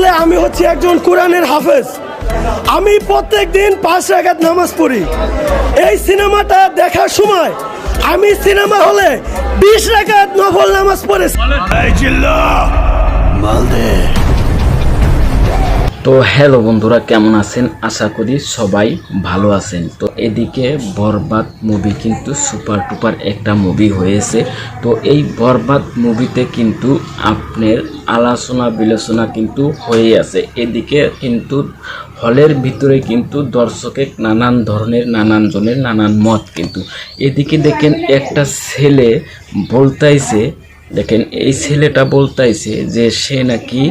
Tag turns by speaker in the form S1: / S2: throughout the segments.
S1: আসলে আমি হচ্ছি একজন কোরআনের হাফেজ। আমি প্রত্যেক দিন 5 রাকাত নামাজ পড়ি। এই সিনেমাটা দেখার সময় আমি সিনেমা হলে 20 রাকাত নফল নামাজ পড়েছি।
S2: তো হ্যালো বন্ধুরা, কেমন আছেন? আশা করি সবাই ভালো আছেন। তো এদিকে বরবাদ মুভি কিন্তু সুপার টুপার একটা মুভি হয়েছে। তো এই বরবাদ মুভিতে কিন্তু আপনার আলোচনা বিলোচনা কিন্তু হয়ে আছে। এদিকে কিন্তু হলের ভিতরে কিন্তু দর্শকের নানান ধরনের নানান জনের নানান মত। কিন্তু এদিকে দেখেন একটা ছেলে বলতাইছে, দেখেন এই ছেলেটা বলতাইছে যে সে নাকি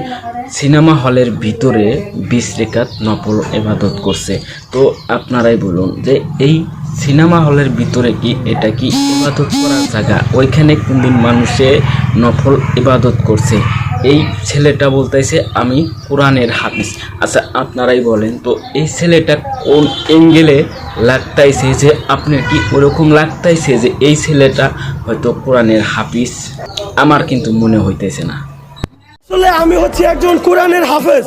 S2: সিনেমা হলের ভিতরে 20 রাকাত নফল ইবাদত করছে। তো আপনারাই বলুন যে এই সিনেমা হলের ভিতরে কি এটা কি ইবাদত করার জায়গা? ওইখানে কোনদিন মানুষে নফল ইবাদত করছে? এই ছেলেটা বলতেছে আমি কোরআনের হাফিজ। আচ্ছা আপনারাই বলেন তো এই ছেলেটা কোন অ্যাঙ্গেলে লাগতাইছে? যে আপনার কি ওরকম লাগতাইছে যে এই ছেলেটা হয়তো কোরআনের হাফিজ? আমার কিন্তু মনে হইতেছে না।
S1: আসলে আমি হচ্ছি একজন কোরআনের হাফেজ।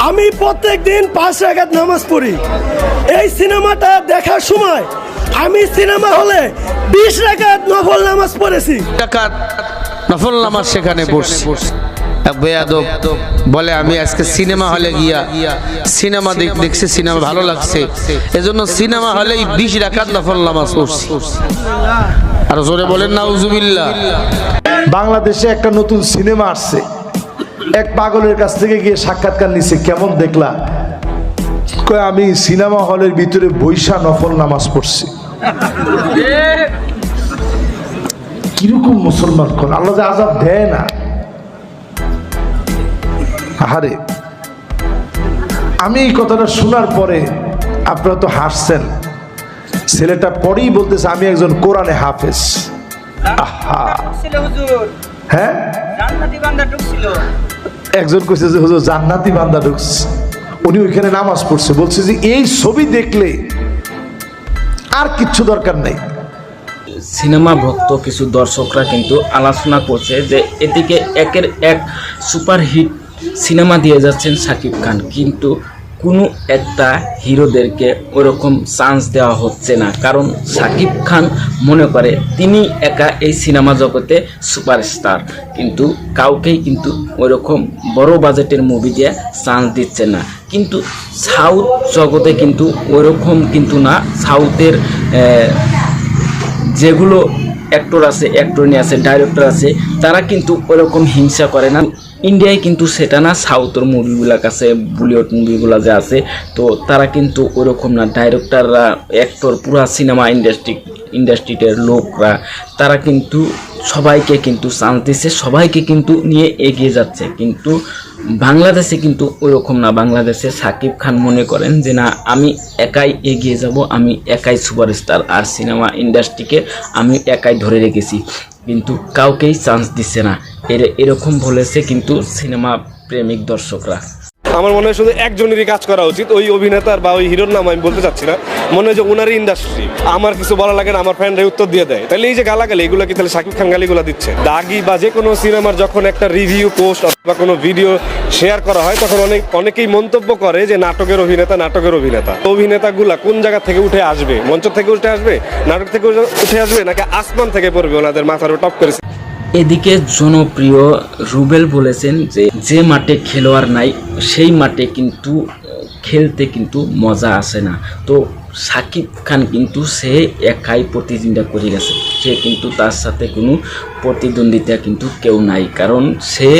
S1: আমি প্রত্যেক দিন 5 রাকাত নামাজ পড়ি। এই সিনেমাটা দেখার সময় আমি সিনেমা হলে 20 রাকাত নফল নামাজ পড়েছি।
S3: রাকাত নফল নামাজ সেখানে পড়ছি। বেয়াদব বলে আমি আজকে সিনেমা হলে গিয়া সিনেমা দেখছি, সিনেমা ভালো লাগছে, এজন্য সিনেমা হলেই 20 রাকাত নফল নামাজ পড়ছি। আর জোরে বলেন নাউজুবিল্লাহ।
S4: বাংলাদেশে একটা নতুন সিনেমা আসছে, এক পাগলের কাছ থেকে গিয়ে সাক্ষাৎকার নিছে, কেমন দেখলা? কয় আমি সিনেমা হলের ভিতরে বৈশা নফল নামাজ পড়ছি। কিরকম মুসলমান কোন আল্লাহ যে আযাব দেয় না। আহারে, আমি এই কথাটা শোনার পরে আপনারা তো হাসছেন। ছেলেটা পরেই বলতেছে আমি একজন কোরআনে হাফেজ। আহা, হ্যাঁ, একজন কইছে যে হুজুর জান্নাতি বান্দা ঢুকছে, উনি ওইখানে নামাজ পড়ছে। বলছে যে এই ছবি দেখলে আর কিচ্ছু দরকার নাই।
S2: সিনেমা ভক্ত কিছু দর্শকরা কিন্তু আলোচনা করছে যে এদিকে একের এক সুপারহিট সিনেমা দিয়ে যাচ্ছেন শাকিব খান, কিন্তু কোনো একটা হিরোদেরকে ওরকম চান্স দেওয়া হচ্ছে না। কারণ শাকিব খান মনে করে তিনি একা এই সিনেমা জগতে সুপারস্টার, কিন্তু কাউকেই কিন্তু ওরকম বড় বাজেটের মুভি দিয়ে চান্স দিচ্ছে না। কিন্তু সাউথ জগতে কিন্তু ওরকম কিন্তু না। সাউথের যেগুলো অ্যাক্টর আছে, অ্যাক্টরনি আছে, ডাইরেক্টর আছে, তারা কিন্তু ওরকম হিংসা করে না। ইন্ডিয়ায় কিন্তু সেটা না। সাউথের মুভিগুলো আছে, বলিউড মুভিগুলো যে আছে, তো তারা কিন্তু ওরকম না। ডাইরেক্টররা, অ্যাক্টর, পুরা সিনেমা ইন্ডাস্ট্রিটের লোকরা তারা কিন্তু সবাইকে কিন্তু চান্স দিচ্ছে, সবাইকে কিন্তু নিয়ে এগিয়ে যাচ্ছে। কিন্তু বাংলাদেশে কিন্তু ওরকম না। বাংলাদেশে শাকিব খান মনে করেন যে না, আমি একাই এগিয়ে যাব, আমি একাই সুপারস্টার, আর সিনেমা ইন্ডাস্ট্রিকে আমি একাই ধরে রেখেছি, কিন্তু কাউকেই চান্স দিচ্ছে না। এরকম বলেছে কিন্তু সিনেমা প্রেমিক দর্শকরা।
S5: আমার মনে হয় শুধু একজনেরই কাজ করা উচিত, ওই অভিনেতার বা ওই হিরোর নাম আমি বলতে চাচ্ছি না, মনে হয় যে ওনারই ইন্ডাস্ট্রি। আমার কিছু বলা লাগে না, আমার ফ্রেন্ডরা উত্তর দিয়ে দেয়। তাহলে এই যে গালাগালি, এগুলো কি তাহলে শাকিব খান গালিগুলো দিচ্ছে? দাগি বা যে কোনো সিনেমার যখন একটা রিভিউ পোস্ট অথবা কোনো ভিডিও শেয়ার করা হয়, তখন অনেকেই মন্তব্য করে যে নাটকের অভিনেতা। অভিনেতাগুলা কোন জায়গা থেকে উঠে আসবে? মঞ্চ থেকে উঠে আসবে, নাটক থেকে উঠে আসবে, নাকি আসমান থেকে পড়বে ওনাদের মাথার টপ করে?
S2: এদিকে জনপ্রিয় রুবেল বলেছেন যে যে মাঠে খেলোয়াড় নাই সেই মাঠে কিন্তু খেলতে কিন্তু মজা আসে না। তো শাকিব খান কিন্তু সে একাই প্রতিদ্বন্দ্বিতা করে গেছে, সে কিন্তু তার সাথে কোনো প্রতিদ্বন্দ্বিতা কিন্তু কেউ নাই, কারণ সে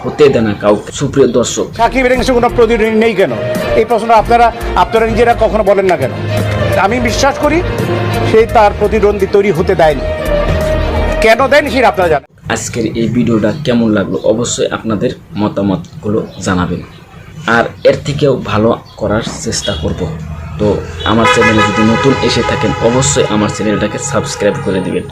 S2: হতে দেয় না কাউকে। সুপ্রিয় দর্শক,
S6: সাকিবের কাছে কোনো প্রতিদ্বন্দ্বী নেই কেন? এই প্রশ্ন আপনারা নিজেরা কখনো বলেন না কেন? আমি বিশ্বাস করি সে তার প্রতিদ্বন্দ্বী তৈরি হতে দেয়নি। কেন দেয়নি সেটা আপনারা জানেন।
S2: আজকের এই ভিডিওটা কেমন লাগলো অবশ্যই আপনাদের মতামতগুলো জানাবেন, আর এর থেকেও ভালো করার চেষ্টা করব। তো আমার চ্যানেলে যদি নতুন এসে থাকেন অবশ্যই আমার চ্যানেলটাকে সাবস্ক্রাইব করে দিবেন।